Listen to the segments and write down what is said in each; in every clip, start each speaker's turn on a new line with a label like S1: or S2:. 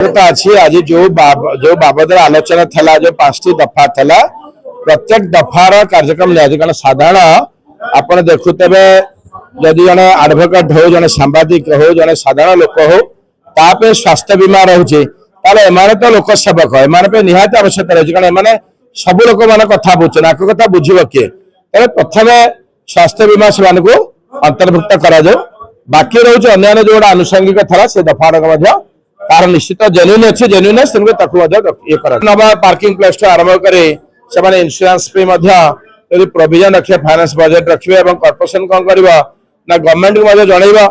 S1: अच्छी आज जो बाबद आलोचना थला जो 5टी दफा थला प्रत्येक दफार कार्यक्रम निया कारण साधारण आप देखुवे जदि जन आडभोकेट हो जन सांबादिक हो जन साधारण लोक हो तापे स्वास्थ्य बीमा रोचे एमाने तो लोक सेवक एमाने निहाती आवश्यकता रही कारण एमाने सब लोक मान कथा बुझे आक कथा बुझे किए तेरे प्रथम स्वास्थ्य बीमा से अंतर्भुक्त करा बाकी रोचे अन्य जो आनुषंगिक था से दफार तार निश्चित जेन्युइन अच्छे जेन्युइनेस ये नवा पार्किंग प्लेस टू आरंभ करे इन्शुरांस यदि प्रोविजन रखे फाइनेंस बजेट रखिए कॉर्पोरेशन कौन कर ना गवर्नमेंट को जनइबा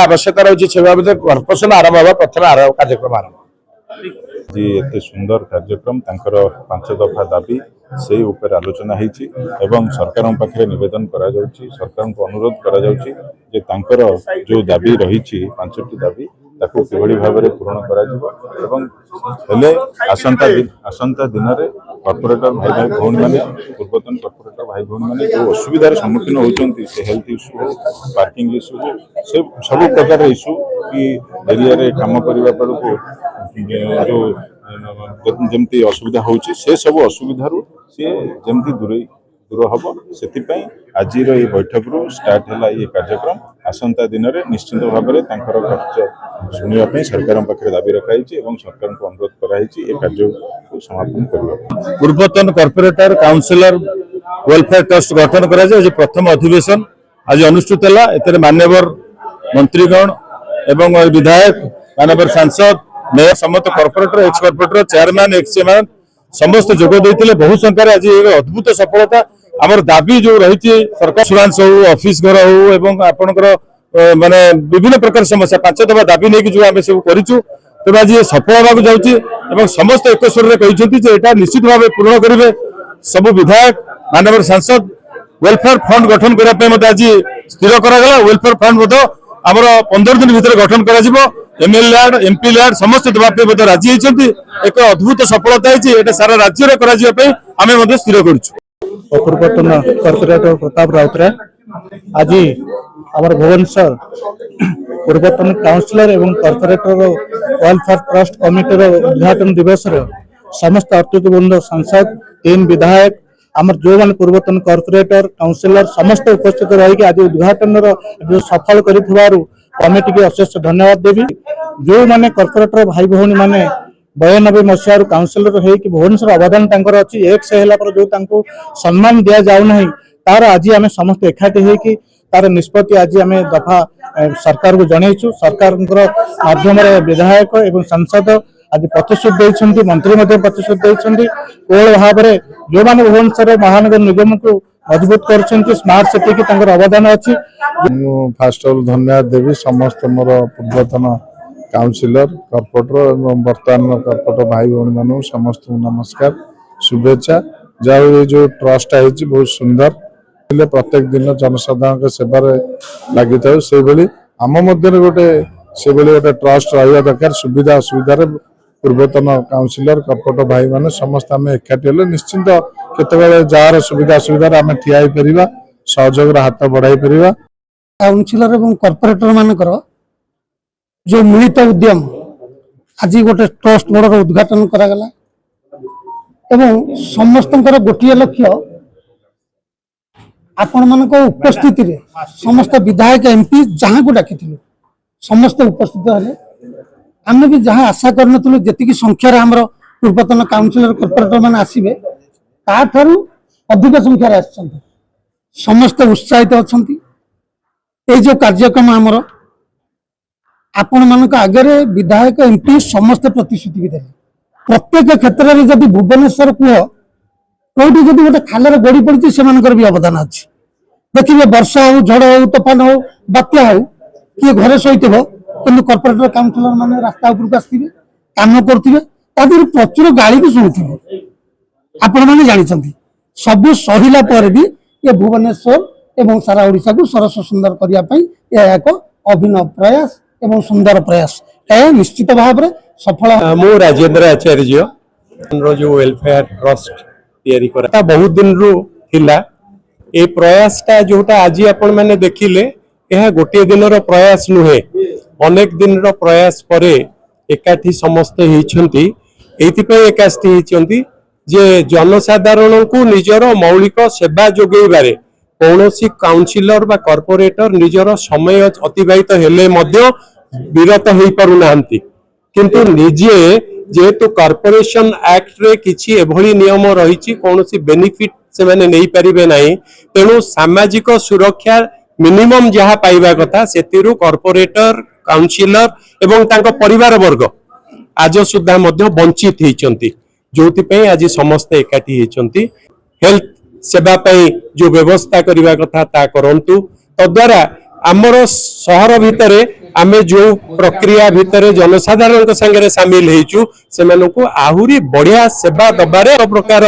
S1: आवश्यकता रही से बाबद कॉर्पोरेशन आरंभ होगा प्रथम कार्यक्रम आरंभ
S2: जी एते सुंदर कार्यक्रम तांकर 5 दफा दाबी से ऊपर आलोचना होती सरकार पाखे निवेदन करा जाउची सरकार को अनुरोध करा जाउची जे तांकर जो दाबी रही 5टी दाबी ताको किभली भाव में पूरण करा जिवो एवं हेले आसंता दिन में कॉर्पोरेटर भाई भाई भौणी मैंने पूर्वतन कॉर्पोरेटर भाई भौणी मैंने जो असुविधार सम्मुखीन होती से हेल्थ इश्यू हो पार्किंग इश्यू हो से सब प्रकार इश्यू कि एरिया रे काम करने को जो जमती असुविधा होची से सब असुविधा सी जमती दूर हम से आज ये बैठक रू स्टार्ट है ये कार्यक्रम आसंता दिन में निश्चित भाव में खर्च शुणापी सरकार पाखे दाबी रखाई सरकार को अनुरोध कराई कार्य को समापन करने
S3: पूर्वतन कॉर्पोरेटर काउंसिलर वेलफेयर ट्रस्ट गठन कर प्रथम अधिवेशन आज अनुष्ठित है मान्यवर मंत्रीगण एवं विधायक मानवर सांसद मेयर समस्त corporator x corporator chairman x chairman समस्त जोग देते बहुत संख्यार आज एक अद्भुत सफलता आमर दाबी जो रही सरकार इंश्योरेंस हो ऑफिस घर हो आपणकर माने विभिन्न प्रकार समस्या 5 दफा दाबी नहीं जो आम सब करूँ तेज आज ये सफल होगा जाऊँगी समस्त एक स्वर कहते निश्चित भाव पूर्ण करेंगे सब विधायक मानवर सांसद वेलफेयर फंड गठन करने आज स्थिर कराला वेलफेयर फंड आमर 15 दिन भीतर गठन कर एमएलए एमपी लैड समस्त देवाई राजी होती एक अद्भुत सफलता है सारा राज्य में आम स्थिर कर
S4: पूर्वतन कॉर्पोरेटर प्रताप राउतराय आज आम भुवनेश्वर पूर्वतन काउंसिलर एवं कॉर्पोरेटर वेलफेयर ट्रस्ट कमिटी उद्घाटन दिवस समस्त अतिथिवृंद सांसद 3 विधायक आमर जो मैंने पूर्वतन कॉर्पोरेटर काउंसिलर समस्त उपस्थित रही आज उद्घाटन जो सफल कमिटी की अशेष धन्यवाद देवी जो मैंने कॉर्पोरेटर भाई भौणी मैंने 92 मसीह काउंसिलर होगी भुवनेश्वर अवदान अच्छी एक से जो सम्मान दि जाऊना तार आज आम समस्त एकाठी होगी तार निष्पत्ति आज आम दफा सरकार को जनईचु सरकार माध्यम विधायक एवं सांसद आज प्रतिश्रुति मंत्री प्रतिश्रुति कोल भाव में जो मैंने भुवनेश्वर महानगर निगम को मजबूत कर स्मार्ट सिटी की अवदान अच्छी
S5: फास्ट ऑल धन्यवाद देवी समस्त मोर पूर्वतन काउंसिलर कॉर्पोरेटर और बर्तमान कॉर्पोरेटर भाई भौणी मान समस्त नमस्कार शुभेच्छा जाओ ये जो ट्रस्ट है बहुत सुंदर प्रत्येक दिन जनसाधारण सेवा लगी था से आम मध्य गोटे से गोटे ट्रस्ट रहा दरकार सुविधा असुविधा पूर्वतन काउंसिलर कॉर्पोरेटर भाई मान समस्त आम एकाठी हेले निश्चिंत केतबेले जार सुविधा असुविधा आम ठिया पारिबा सहयोग हाथ बढ़ाई पारिबा
S4: काउंसिलर एवं कॉर्पोरेटर मानकर जो मिलित उद्यम आज गोटे ट्रस्ट बोर्ड उद्घाटन करागला एवं समस्त गोटे लक्ष्य आपण मान उपस्थिति रे समस्त विधायक एमपी जहाँ को डाकी समस्त उपस्थित हेले आम भी जहाँ आशा करूँ जी संख्यार आमर पूर्वतन काउंसिलर कॉर्पोरेटर मैंने आसवे ताठू अधिक संख्यार आस समस्त उत्साहित अच्छा ये जो कार्यक्रम आमर आपण मान आगे विधायक एमपी समस्त प्रतिश्रुति भी देते प्रत्येक क्षेत्र में जब भुवनेश्वर कह कौटी जब गोटे खाल गड़ी पड़ी से भी अवदान अच्छी देखिए वर्षा हो झड़ हो तोफान हो बात्या हो किए घरे शोथ कि कॉर्पोरेटर काउंसिलर मैंने रास्ता उपरक आसवे कम करें प्रचुर गाड़ी भी शुणुवे आपण मैंने जानते सबू सहला पर भी ये भुवनेश्वर एवं सारा ओडिशा को सरस सुंदर करने एक अभिनव प्रयास एवं सुंदर प्रयास निश्चित भाव में सफल
S6: मु राजेंद्र आचार्य जो वेलफेयर ट्रस्ट तैयारी करा बहुत दिन रु थिला ए प्रयासटा जोटा आज आपण मैंने देखिले यह गोटे दिन प्रयास नुहे अनेक दिन प्रयास परे एकाठी समस्ते होइछन्ति एथिपय एकाठी होइछन्ति जे जनसाधारण को निजर मौलिक सेवा जोगेबारे कौनसी काउंसिलर बा कॉर्पोरेटर निजर समय अतिबाहित हेले मध्य विरत हो पारु नाहंती किंतु निजे जेहेतु कॉर्पोरेशन एक्ट रे किछि एभली नियम रहिछि कौनसी बेनिफिट से माने नहीं पारिबे नाही तेणु सामाजिक सुरक्षा मिनिमम जहाँ पाइबा कथा सेतिरु कॉर्पोरेटर काउंसिलर एवं तांको परिवार वर्ग आज सुधा मध्य वंचित होइछन्ति जोथि पे आज समस्त एकाठी होइछन्ति हेल्थ सेवा पाई जो व्यवस्था करबा कथा ता करंतु तद्वारा आमर सहर भितरे आमे जो प्रक्रिया भितरे जनसाधारण संगे सामिल हेचु सेमानकु आहुरी बढ़िया सेवा दबारे प्रकार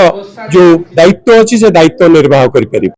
S6: जो दायित्व अछि से दायित्व निर्वाह करि परिबे।